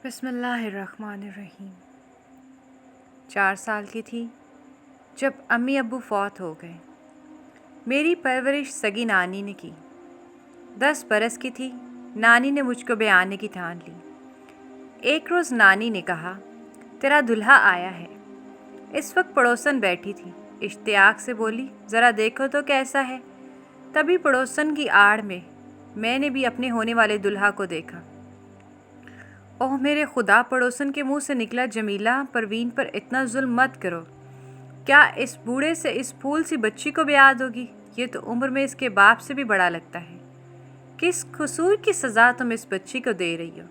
بسم اللہ الرحمن الرحیم۔ 4 سال کی تھی جب امی ابو فوت ہو گئے۔ میری پرورش سگی نانی نے کی۔ 10 برس کی تھی، نانی نے مجھ کو بیانے کی ٹھان لی۔ ایک روز نانی نے کہا، تیرا دلہا آیا ہے۔ اس وقت پڑوسن بیٹھی تھی، اشتیاق سے بولی، ذرا دیکھو تو کیسا ہے۔ تبھی پڑوسن کی آڑ میں نے بھی اپنے ہونے والے دلہا کو دیکھا۔ اوہ میرے خدا، پڑوسن کے منہ سے نکلا، جمیلہ پروین پر اتنا ظلم مت کرو۔ کیا اس بوڑھے سے اس پھول سی بچی کو بیاد ہوگی؟ یہ تو عمر میں اس کے باپ سے بھی بڑا لگتا ہے۔ کس قصور کی سزا تم اس بچی کو دے رہی ہو؟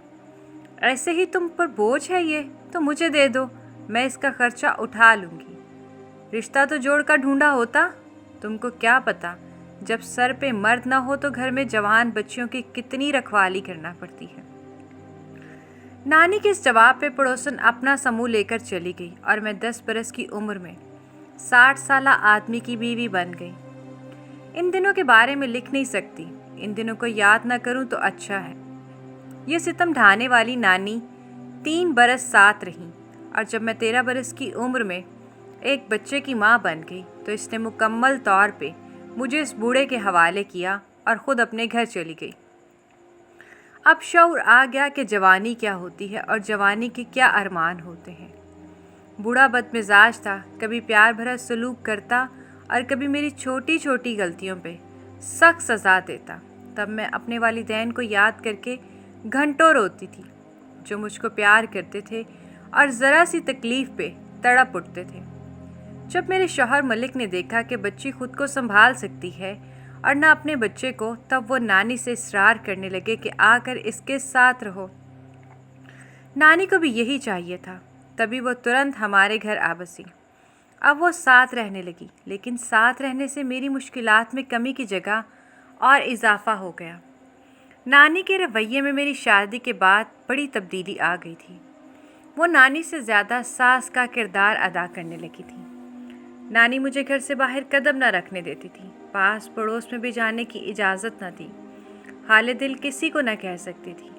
ایسے ہی تم پر بوجھ ہے یہ تو مجھے دے دو، میں اس کا خرچہ اٹھا لوں گی۔ رشتہ تو جوڑ کر ڈھونڈا ہوتا۔ تم کو کیا پتا، جب سر پہ مرد نہ ہو تو گھر میں جوان بچیوں کی کتنی رکھوالی کرنا پڑتی ہے۔ نانی کے اس جواب پہ پڑوسن اپنا سمو لے کر چلی گئی اور میں 10 برس کی عمر میں 60 سالہ آدمی کی بیوی بن گئی۔ ان دنوں کے بارے میں لکھ نہیں سکتی، ان دنوں کو یاد نہ کروں تو اچھا ہے۔ یہ ستم ڈھانے والی نانی 3 برس ساتھ رہیں، اور جب میں 13 برس کی عمر میں ایک بچے کی ماں بن گئی تو اس نے مکمل طور پہ مجھے اس بوڑھے کے حوالے کیا اور خود اپنے گھر چلی گئی۔ اب شعور آ گیا کہ جوانی کیا ہوتی ہے اور جوانی کے کیا ارمان ہوتے ہیں۔ بوڑھا بد مزاج تھا، کبھی پیار بھرا سلوک کرتا اور کبھی میری چھوٹی چھوٹی غلطیوں پہ سخت سزا دیتا۔ تب میں اپنے والدین کو یاد کر کے گھنٹوں روتی تھی، جو مجھ کو پیار کرتے تھے اور ذرا سی تکلیف پہ تڑپ اٹھتے تھے۔ جب میرے شوہر ملک نے دیکھا کہ بچی خود کو سنبھال سکتی ہے اور نہ اپنے بچے کو، تب وہ نانی سے اصرار کرنے لگے کہ آ کر اس کے ساتھ رہو۔ نانی کو بھی یہی چاہیے تھا، تبھی وہ ترنت ہمارے گھر آ بسی۔ اب وہ ساتھ رہنے لگی، لیکن ساتھ رہنے سے میری مشکلات میں کمی کی جگہ اور اضافہ ہو گیا۔ نانی کے رویے میں میری شادی کے بعد بڑی تبدیلی آ گئی تھی۔ وہ نانی سے زیادہ ساس کا کردار ادا کرنے لگی تھی۔ نانی مجھے گھر سے باہر قدم نہ رکھنے دیتی تھی، پاس پڑوس میں بھی جانے کی اجازت نہ تھی، حال دل کسی کو نہ کہہ سکتی تھی،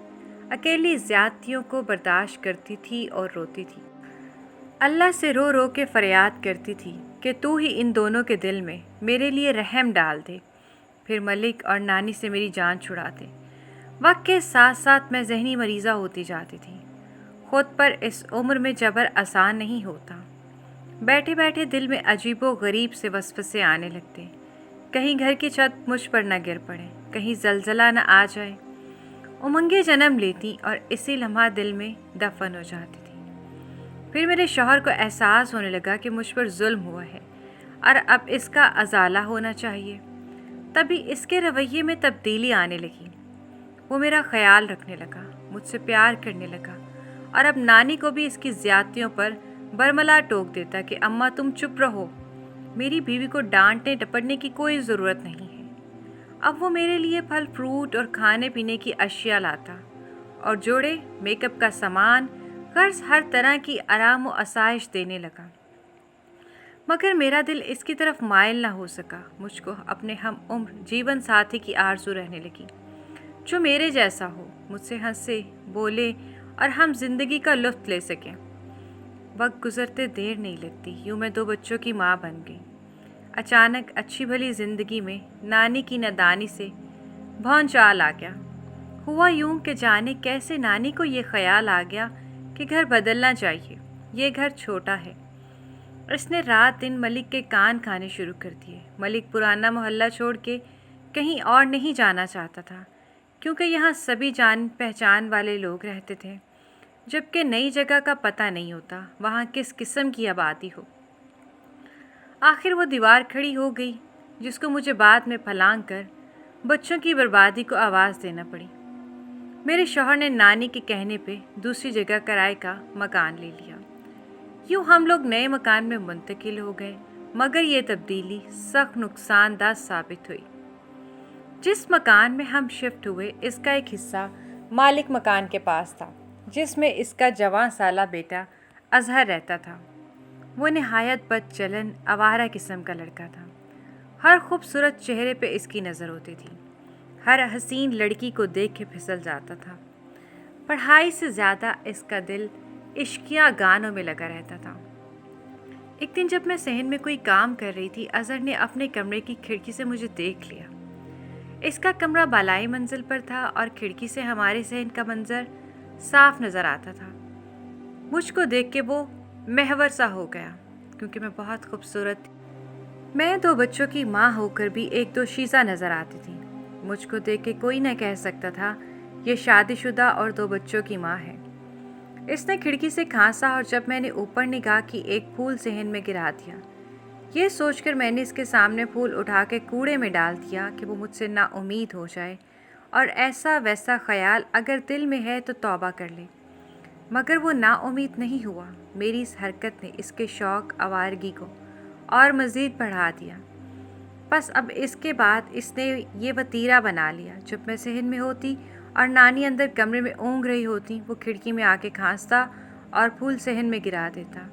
اکیلی زیادتیوں کو برداشت کرتی تھی اور روتی تھی۔ اللہ سے رو رو کے فریاد کرتی تھی کہ تو ہی ان دونوں کے دل میں میرے لیے رحم ڈال دے، پھر ملک اور نانی سے میری جان چھڑا دے۔ وقت کے ساتھ ساتھ میں ذہنی مریضہ ہوتی جاتی تھی۔ خود پر اس عمر میں جبر آسان نہیں ہوتا۔ بیٹھے بیٹھے دل میں عجیب و غریب سے وسوسے آنے لگتے، کہیں گھر کی چھت مجھ پر نہ گر پڑے، کہیں زلزلہ نہ آ جائے۔ امنگیں جنم لیتی اور اسی لمحہ دل میں دفن ہو جاتی تھی۔ پھر میرے شوہر کو احساس ہونے لگا کہ مجھ پر ظلم ہوا ہے اور اب اس کا ازالہ ہونا چاہیے۔ تبھی اس کے رویے میں تبدیلی آنے لگی۔ وہ میرا خیال رکھنے لگا، مجھ سے پیار کرنے لگا، اور اب نانی کو بھی اس کی زیادتیوں پر برملا ٹوک دیتا کہ اماں تم چپ رہو، میری بیوی کو ڈانٹنے ڈپٹنے کی کوئی ضرورت نہیں ہے۔ اب وہ میرے لیے پھل فروٹ اور کھانے پینے کی اشیاء لاتا اور جوڑے میک اپ کا سامان، غرض ہر طرح کی آرام و آسائش دینے لگا۔ مگر میرا دل اس کی طرف مائل نہ ہو سکا۔ مجھ کو اپنے ہم عمر جیون ساتھی کی آرزو رہنے لگی، جو میرے جیسا ہو، مجھ سے ہنسے بولے اور ہم زندگی کا لطف لے سکیں۔ وقت گزرتے دیر نہیں لگتی، یوں میں 2 بچوں کی ماں بن گئی۔ اچانک اچھی بھلی زندگی میں نانی کی نادانی سے بھونچال آ گیا۔ ہوا یوں کہ جانے کیسے نانی کو یہ خیال آ گیا کہ گھر بدلنا چاہیے، یہ گھر چھوٹا ہے۔ اس نے رات دن ملک کے کان کھانے شروع کر دیے۔ ملک پرانا محلہ چھوڑ کے کہیں اور نہیں جانا چاہتا تھا، کیونکہ یہاں سبھی جان پہچان والے لوگ رہتے تھے، جبکہ نئی جگہ کا پتہ نہیں ہوتا وہاں کس قسم کی آبادی ہو۔ آخر وہ دیوار کھڑی ہو گئی، جس کو مجھے بعد میں پھلانگ کر بچوں کی بربادی کو آواز دینا پڑی۔ میرے شوہر نے نانی کے کہنے پہ دوسری جگہ کرائے کا مکان لے لیا۔ یوں ہم لوگ نئے مکان میں منتقل ہو گئے، مگر یہ تبدیلی سخت نقصان دہ ثابت ہوئی۔ جس مکان میں ہم شفٹ ہوئے، اس کا ایک حصہ مالک مکان کے پاس تھا، جس میں اس کا جوان سالہ بیٹا اظہر رہتا تھا۔ وہ نہایت بد چلن آوارہ قسم کا لڑکا تھا۔ ہر خوبصورت چہرے پہ اس کی نظر ہوتی تھی، ہر حسین لڑکی کو دیکھ کے پھسل جاتا تھا۔ पढ़ाई से ज़्यादा इसका दिल इश्किया गानों में लगा रहता था। एक दिन जब मैं सहन में कोई काम कर रही थी, अज़हर ने अपने कमरे की खिड़की से मुझे देख लिया। इसका कमरा बालाई मंजिल पर था और खिड़की से हमारे सहन का मंजर साफ नज़र आता था। मुझको देख के वो महवर सा हो गया, क्योंकि मैं बहुत खूबसूरत थी। मैं 2 बच्चों की माँ होकर भी एक दोशीज़ा नज़र आती थी। मुझको देख के कोई न कह सकता था ये शादीशुदा और 2 बच्चों की माँ है। इसने खिड़की से खांसा और जब मैंने ऊपर निगाह की, एक फूल सहन में गिरा दिया। ये सोचकर मैंने इसके सामने फूल उठा के कूड़े में डाल दिया कि वो मुझसे नाउम्मीद हो जाए और ऐसा वैसा ख्याल अगर दिल में है तो तौबा कर ले। मगर वो नाउम्मीद नहीं हुआ। मेरी इस हरकत ने इसके शौक़ आवारगी को और मज़ीद बढ़ा दिया। बस अब इसके बाद इसने ये वतीरा बना लिया, जब मैं सहन में होती और नानी अंदर कमरे में ऊँघ रही होती, वो खिड़की में आके खांसता और फूल सहन में गिरा देता।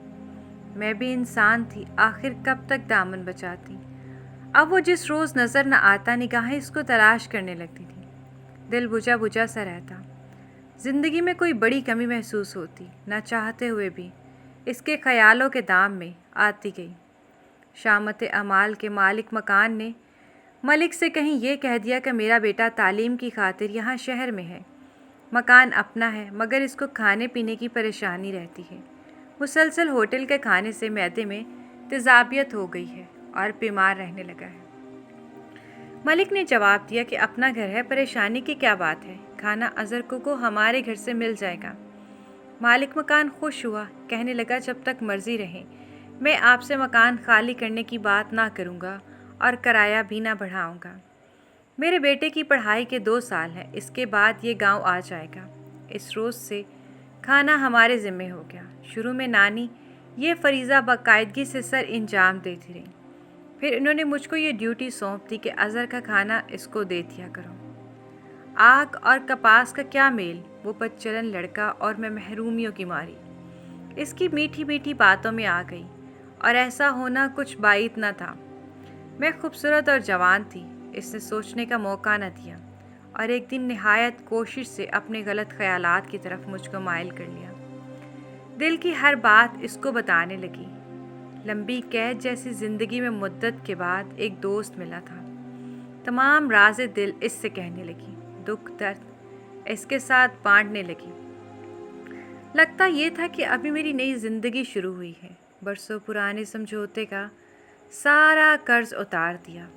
मैं भी इंसान थी, आखिर कब तक दामन बचाती। अब वो जिस रोज़ नज़र न आता, निगाहें इसको तलाश करने लगती थी। दिल बुझा बुझा सा रहता। ज़िंदगी में कोई बड़ी कमी महसूस होती, ना चाहते हुए भी इसके ख़यालों के दाम में आती गई। शामत अमाल के मालिक मकान ने मलिक से कहीं ये कह दिया कि मेरा बेटा तालीम की खातिर यहाँ शहर में है। मकान अपना है, मगर इसको खाने पीने की परेशानी रहती है। मुसलसल होटल के खाने से मैदे में तेज़ाबियत हो गई है और बीमार रहने लगा है। मलिक ने जवाब दिया कि अपना घर है, परेशानी की क्या बात है, खाना अज़हर को हमारे घर से मिल जाएगा। मालिक मकान खुश हुआ, कहने लगा जब तक मर्ज़ी रहे, मैं आपसे मकान खाली करने की बात ना करूँगा और किराया भी ना बढ़ाऊँगा। मेरे बेटे की पढ़ाई के 2 साल हैं, इसके बाद ये गांव आ जाएगा। इस रोज़ से खाना हमारे ज़िम्मे हो गया। शुरू में नानी ये फरीज़ा बाकायदगी से सर इंजाम देती रही, फिर इन्होंने मुझको ये ड्यूटी सौंप दी कि अज़हर का खाना इसको दे दिया करो। आग और कपास का क्या मेल, वो बदचलन लड़का और मैं महरूमियों की मारी इसकी मीठी मीठी बातों में आ गई, और ऐसा होना कुछ बाइत न था। मैं खूबसूरत और जवान थी, इसने सोचने का मौका न दिया और एक दिन निहायत कोशिश से अपने गलत ख़यालात की तरफ मुझको माइल कर लिया। दिल की हर बात इसको बताने लगी। लंबी कैद जैसी ज़िंदगी में मुद्दत के बाद एक दोस्त मिला था। तमाम राज़े दिल इससे कहने लगी, दुख दर्द इसके साथ बांटने लगी। लगता ये था कि अभी मेरी नई ज़िंदगी शुरू हुई है। बरसों पुराने समझौते का सारा कर्ज उतार दिया।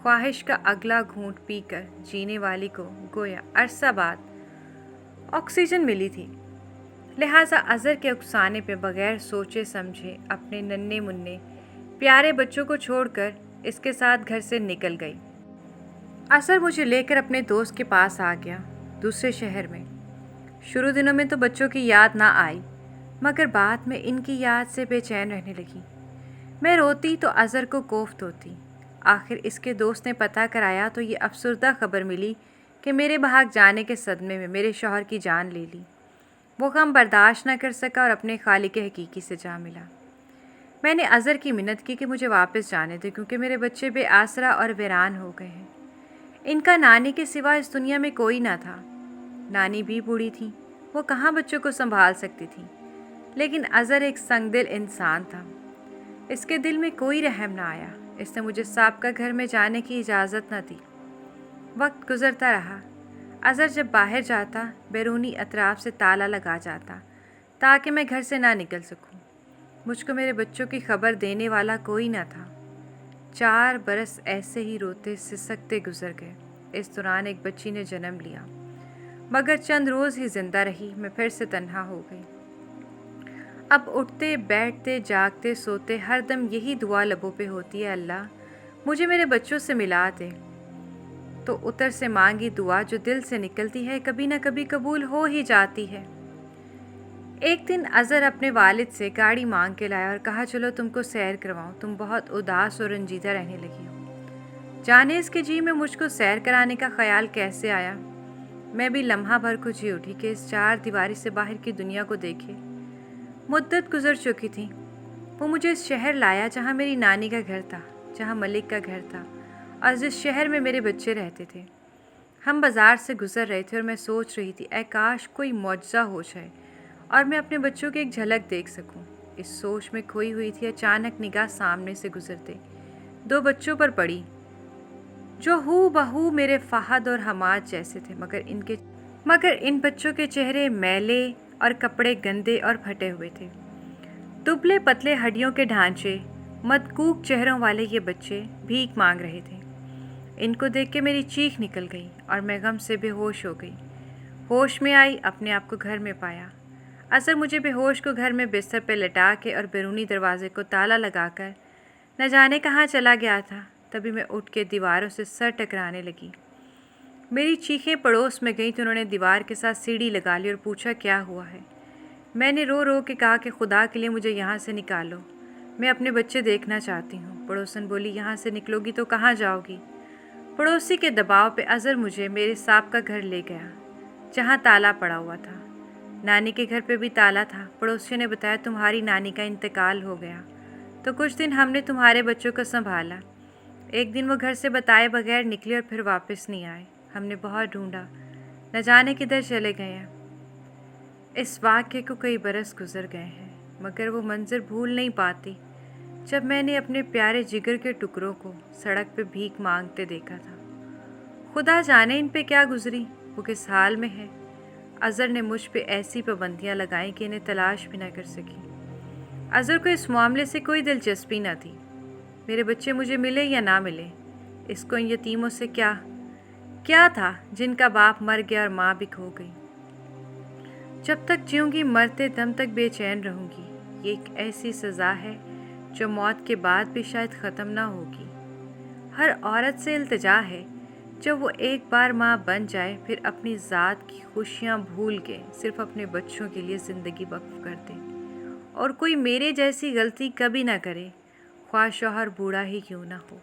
ख्वाहिश का अगला घूंट पीकर जीने वाली को गोया अरसा बाद ऑक्सीजन मिली थी। लिहाजा अज़हर के उकसाने पे बग़ैर सोचे समझे अपने नन्हे मुन्ने प्यारे बच्चों को छोड़कर इसके साथ घर से निकल गई। अज़हर मुझे लेकर अपने दोस्त के पास आ गया, दूसरे शहर में। शुरू दिनों में तो बच्चों की याद ना आई, मगर बाद में इनकी याद से बेचैन रहने लगी। मैं रोती तो अज़हर को कोफ्त होती। आखिर इसके दोस्त ने पता कराया तो ये अफसरदा खबर मिली कि मेरे भाग जाने के सदमे में मेरे शौहर की जान ले ली। वो गम बर्दाश्त न कर सका और अपने खालिक हकीकी से जा मिला। मैंने अज़हर की मिन्नत की कि मुझे वापस जाने दे, क्योंकि मेरे बच्चे बेआसरा और वीरान हो गए हैं। इनका नानी के सिवा इस दुनिया में कोई ना था। नानी भी बूढ़ी थी, वो कहाँ बच्चों को संभाल सकती थी। लेकिन अज़हर एक संगदिल इंसान था, इसके दिल में कोई रहम ना आया। इसने मुझे साबका घर में जाने की इजाज़त न दी। वक्त गुज़रता रहा। अज़हर जब बाहर जाता, बैरूनी अतराफ से ताला लगा जाता ताकि मैं घर से ना निकल सकूं। मुझको मेरे बच्चों की खबर देने वाला कोई ना था। 4 बरस ऐसे ही रोते सिसकते गुजर गए। इस दौरान एक बच्ची ने जन्म लिया, मगर चंद रोज़ ही ज़िंदा रही। मैं फिर से तन्हा हो गई। अब उठते बैठते जागते सोते हर दम यही दुआ लबों पे होती है, अल्लाह मुझे मेरे बच्चों से मिला दे। तो उतर से मांगी दुआ जो दिल से निकलती है कभी न कभी कबूल हो ही जाती है। एक दिन अज़हर अपने वालिद से गाड़ी मांग के लाया और कहा, चलो तुमको सैर करवाऊं, तुम बहुत उदास और रंजीदा रहने लगी हो। जाने इसके जी में मुझको सैर कराने का ख्याल कैसे आया। मैं भी लम्हा भर को जी उठी कि इस 4 दीवारी से बाहर की दुनिया को देखे। मुद्दत गुजर चुकी थी। वो मुझे इस शहर लाया जहाँ मेरी नानी का घर था, जहाँ मलिक का घर था और जिस शहर में मेरे बच्चे रहते थे। हम बाज़ार से गुज़र रहे थे और मैं सोच रही थी, ऐ काश कोई मुआवजा हो जाए और मैं अपने बच्चों की एक झलक देख सकूं। इस सोच में खोई हुई थी, अचानक निगाह सामने से गुजरते 2 बच्चों पर पड़ी जो हू बहू मेरे फ़हद और हमाद जैसे थे, मगर इन बच्चों के चेहरे मैले और कपड़े गंदे और फटे हुए थे। दुबले पतले हड्डियों के ढांचे, मदकूक चेहरों वाले ये बच्चे भीख मांग रहे थे। इनको देख के मेरी चीख निकल गई और मैं गम से बेहोश हो गई। होश में आई, अपने आप को घर में पाया। अज़र मुझे बेहोश को घर में बिस्तर पर लटा के और बैरूनी दरवाजे को ताला लगाकर न जाने कहाँ चला गया था। तभी मैं उठ के दीवारों से सर टकराने लगी। मेरी चीखें पड़ोस में गईं तो उन्होंने दीवार के साथ सीढ़ी लगा ली और पूछा क्या हुआ है। मैंने रो रो के कहा कि खुदा के लिए मुझे यहाँ से निकालो, मैं अपने बच्चे देखना चाहती हूँ। पड़ोसन बोली, यहाँ से निकलोगी तो कहाँ जाओगी? पड़ोसी के दबाव पे अज़र मुझे मेरे साहब का घर ले गया, जहाँ ताला पड़ा हुआ था। नानी के घर पे भी ताला था। पड़ोसियों ने बताया तुम्हारी नानी का इंतकाल हो गया, तो कुछ दिन हमने तुम्हारे बच्चों को संभाला। एक दिन वो घर से बताए बगैर निकले और फिर वापस नहीं आए। हमने बहुत ढूंढा, न जाने किधर चले गए हैं। इस वाक़ये को कई बरस गुजर गए हैं, मगर वो मंज़र भूल नहीं पाती जब मैंने अपने प्यारे जिगर के टुकड़ों को सड़क पे भीख मांगते देखा था। खुदा जाने इन पे क्या गुजरी, वो किस हाल में है। अज़र ने मुझ पे ऐसी पाबंदियाँ लगाई कि इन्हें तलाश भी ना कर सकी। अज़र को इस मामले से कोई दिलचस्पी न थी। मेरे बच्चे मुझे मिले या ना मिले, इसको इन यतीमों से क्या था जिनका बाप मर गया और माँ भी खो गई। जब तक जीऊँगी मरते दम तक बेचैन रहूँगी। ये एक ऐसी सज़ा है जो मौत के बाद भी शायद ख़त्म ना होगी। हर औरत से इल्तिजा है जब वो एक बार माँ बन जाए, फिर अपनी ज़ात की खुशियाँ भूल के सिर्फ अपने बच्चों के लिए ज़िंदगी वक्फ कर दे, और कोई मेरे जैसी गलती कभी ना करे, ख्वाह शौहर बूढ़ा ही क्यों ना हो।